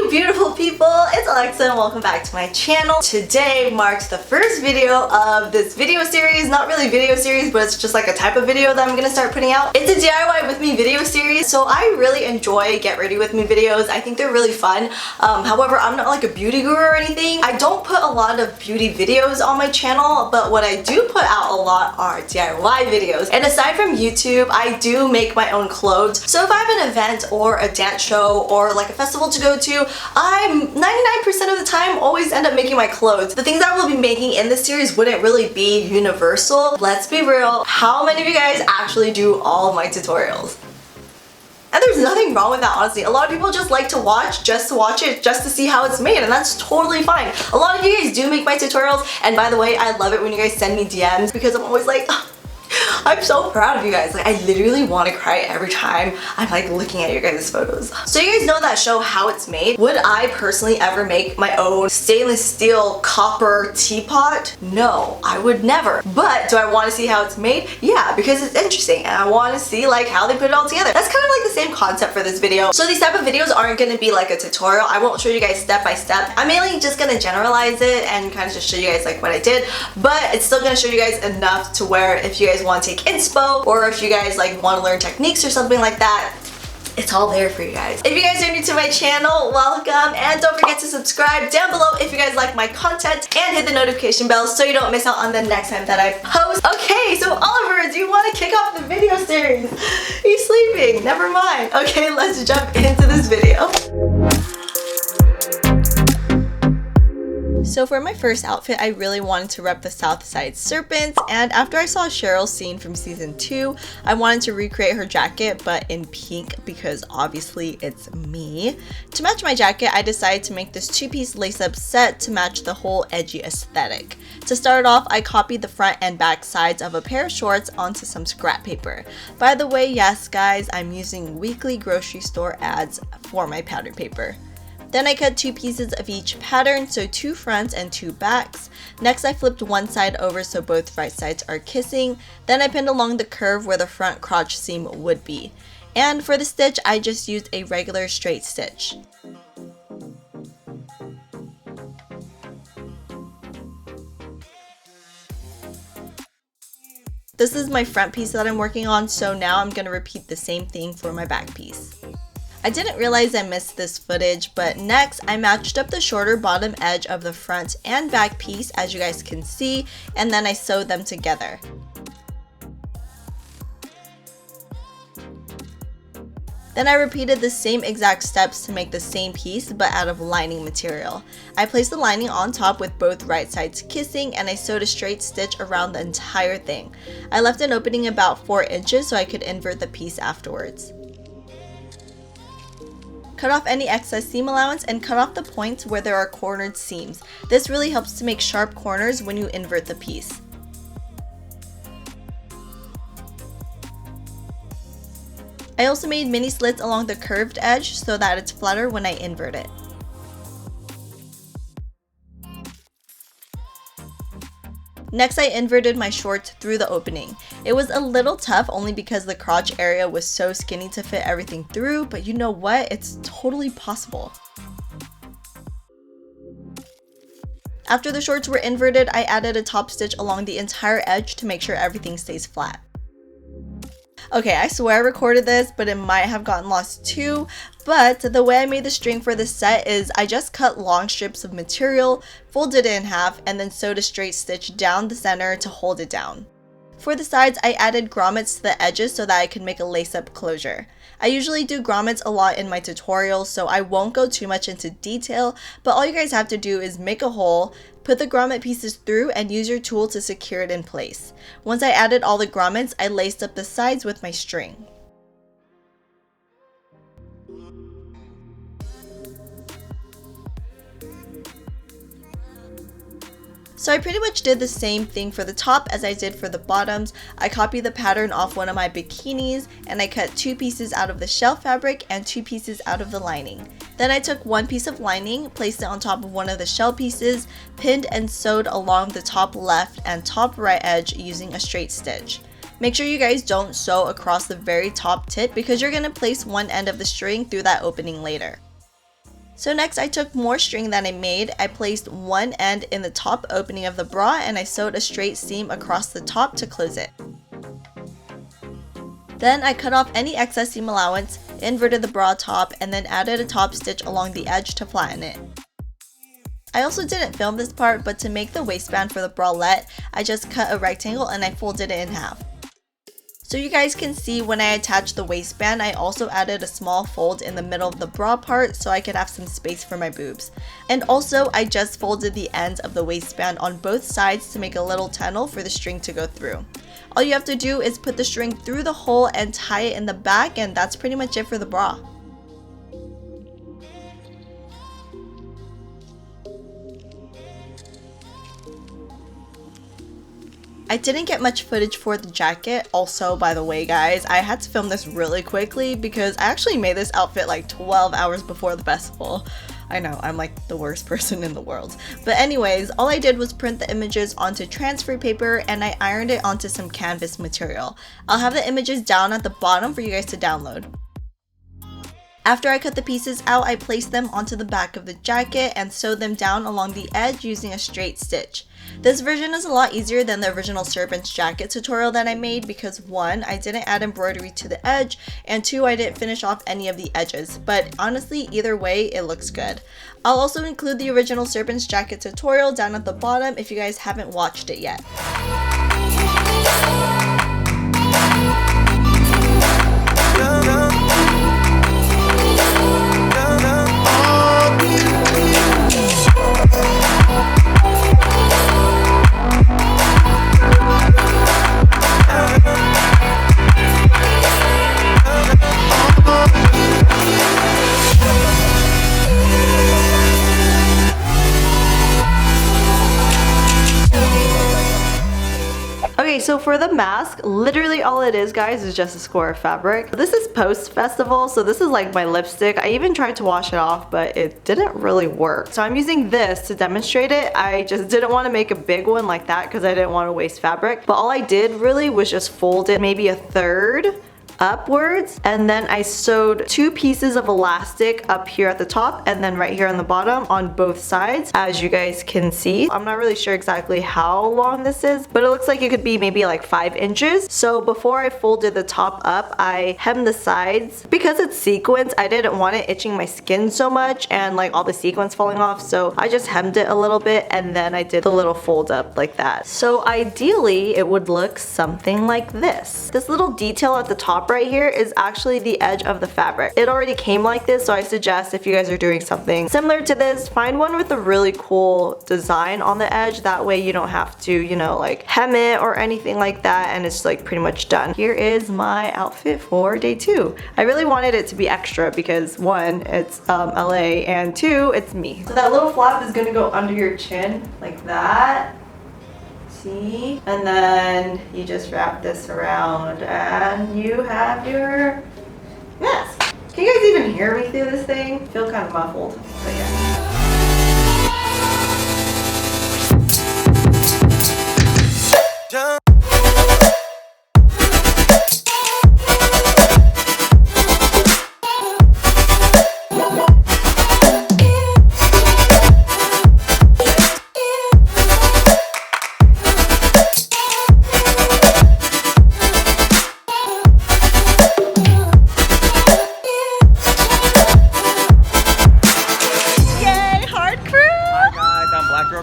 morning, beautiful people! It's Alexa and welcome back to my channel. Today marks the first video of this video series. Not really video series, but it's just like a type of video that I'm gonna start putting out. It's a DIY with me video series, so I really enjoy get ready with me videos. I think they're really fun. However, I'm not like a beauty guru or anything. I don't put a lot of beauty videos on my channel, but what I do put out a lot are DIY videos. And aside from YouTube, I do make my own clothes. So if I have an event or a dance show or like a festival to go to, I'm 99% of the time always end up making my clothes. The things I will be making in this series wouldn't really be universal. Let's be real, how many of you guys actually do all of my tutorials? And there's nothing wrong with that, honestly. A lot of people just like to watch just to watch it, just to see how it's made, and that's totally fine. A lot of you guys do make my tutorials, and by the way, I love it when you guys send me DMs because I'm always like, I'm so proud of you guys. Like, I literally want to cry every time I'm like looking at your guys' photos. So you guys know that show How It's Made? Would I personally ever make my own stainless steel copper teapot? No, I would never. But do I want to see how it's made? Yeah, because it's interesting and I want to see like how they put it all together. That's kind of like the same concept for this video. So these type of videos aren't going to be like a tutorial. I won't show you guys step by step. I'm mainly just going to generalize it and kind of just show you guys like what I did, but it's still going to show you guys enough to where if you guys want to take inspo or if you guys like want to learn techniques or something like that, it's all there for you guys. If you guys are new to my channel, welcome, and don't forget to subscribe down below if you guys like my content and hit the notification bell so you don't miss out on the next time that I post. Okay, so Oliver, do you want to kick off the video series? He's sleeping, never mind. Okay, let's jump into this video. So for my first outfit, I really wanted to rep the South Side Serpents, and after I saw Cheryl's scene from season 2, I wanted to recreate her jacket but in pink because obviously it's me. To match my jacket, I decided to make this two-piece lace-up set to match the whole edgy aesthetic. To start off, I copied the front and back sides of a pair of shorts onto some scrap paper. By the way, yes guys, I'm using weekly grocery store ads for my pattern paper. Then I cut two pieces of each pattern, so two fronts and two backs. Next I flipped one side over so both right sides are kissing. Then I pinned along the curve where the front crotch seam would be. And for the stitch, I just used a regular straight stitch. This is my front piece that I'm working on, so now I'm going to repeat the same thing for my back piece. I didn't realize I missed this footage, but next I matched up the shorter bottom edge of the front and back piece as you guys can see, and then I sewed them together. Then I repeated the same exact steps to make the same piece but out of lining material. I placed the lining on top with both right sides kissing, and I sewed a straight stitch around the entire thing. I left an opening about 4 inches so I could invert the piece afterwards. Cut off any excess seam allowance and cut off the points where there are cornered seams. This really helps to make sharp corners when you invert the piece. I also made mini slits along the curved edge so that it's flatter when I invert it. Next, I inverted my shorts through the opening. It was a little tough only because the crotch area was so skinny to fit everything through, but you know what? It's totally possible. After the shorts were inverted, I added a top stitch along the entire edge to make sure everything stays flat. Okay, I swear I recorded this, but it might have gotten lost too. But the way I made the string for this set is I just cut long strips of material, folded it in half, and then sewed a straight stitch down the center to hold it down. For the sides, I added grommets to the edges so that I could make a lace-up closure. I usually do grommets a lot in my tutorials, so I won't go too much into detail, but all you guys have to do is make a hole, put the grommet pieces through, and use your tool to secure it in place. Once I added all the grommets, I laced up the sides with my string. So I pretty much did the same thing for the top as I did for the bottoms. I copied the pattern off one of my bikinis and I cut 2 pieces out of the shell fabric and 2 pieces out of the lining. Then I took one piece of lining, placed it on top of one of the shell pieces, pinned and sewed along the top left and top right edge using a straight stitch. Make sure you guys don't sew across the very top tip because you're going to place one end of the string through that opening later. So next I took more string that I made. I placed one end in the top opening of the bra and I sewed a straight seam across the top to close it. Then I cut off any excess seam allowance, inverted the bra top, and then added a top stitch along the edge to flatten it. I also didn't film this part, but to make the waistband for the bralette, I just cut a rectangle and I folded it in half. So you guys can see when I attached the waistband, I also added a small fold in the middle of the bra part so I could have some space for my boobs. And also, I just folded the ends of the waistband on both sides to make a little tunnel for the string to go through. All you have to do is put the string through the hole and tie it in the back, and that's pretty much it for the bra. I didn't get much footage for the jacket. Also, by the way guys, I had to film this really quickly because I actually made this outfit like 12 hours before the festival. I know, I'm like the worst person in the world. But anyways, all I did was print the images onto transfer paper and I ironed it onto some canvas material. I'll have the images down at the bottom for you guys to download. After I cut the pieces out, I placed them onto the back of the jacket and sewed them down along the edge using a straight stitch. This version is a lot easier than the original serpent's jacket tutorial that I made because 1, I didn't add embroidery to the edge, and 2, I didn't finish off any of the edges, but honestly either way it looks good. I'll also include the original serpent's jacket tutorial down at the bottom if you guys haven't watched it yet. Okay, so for the mask, literally all it is, guys, is just a square of fabric. This is post-festival, so this is like my lipstick. I even tried to wash it off, but it didn't really work. So I'm using this to demonstrate it. I just didn't want to make a big one like that because I didn't want to waste fabric. But all I did really was just fold it maybe a third upwards, and then I sewed 2 pieces of elastic up here at the top and then right here on the bottom on both sides, as you guys can see. I'm not really sure exactly how long this is, but it looks like it could be maybe like 5 inches. So before I folded the top up, I hemmed the sides. Because it's sequins, I didn't want it itching my skin so much and like all the sequins falling off, so I just hemmed it a little bit and then I did the little fold up like that. So ideally it would look something like this. This little detail at the top right here is actually the edge of the fabric. It already came like this, so I suggest if you guys are doing something similar to this, find one with a really cool design on the edge. That way you don't have to, you know, like hem it or anything like that, and it's like pretty much done. Here is my outfit for day 2. I really wanted it to be extra because 1, it's LA, and 2, it's me. So that little flap is gonna go under your chin like that. See? And then you just wrap this around and you have your mask. Can you guys even hear me through this thing? I feel kind of muffled, but yeah.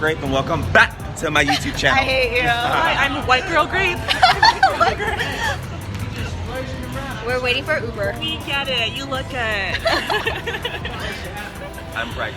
And welcome back to my YouTube channel. I hate you. Hi, I'm White Girl Grape. We're waiting for Uber. We get it. You look good. I'm bright.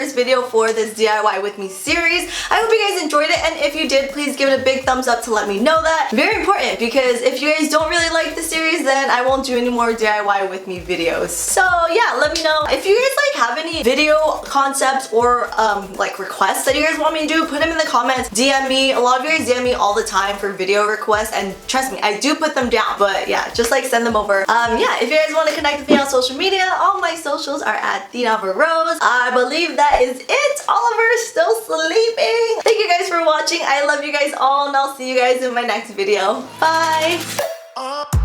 first video for this DIY with me series. I hope you guys enjoyed it, and if you did, please give it a big thumbs up to let me know that. Very important, because if you guys don't really like the series, then I won't do any more DIY with me videos. So yeah, let me know. If you guys like have any video concepts or like requests that you guys want me to do, put them in the comments. DM me. A lot of you guys DM me all the time for video requests, and trust me, I do put them down. But yeah, just like send them over. Yeah, if you guys want to connect with me on social media, all my socials are at thenavarose. I believe that is it. Oliver's still sleeping. Thank you guys for watching. I love you guys all, and I'll see you guys in my next video. Bye.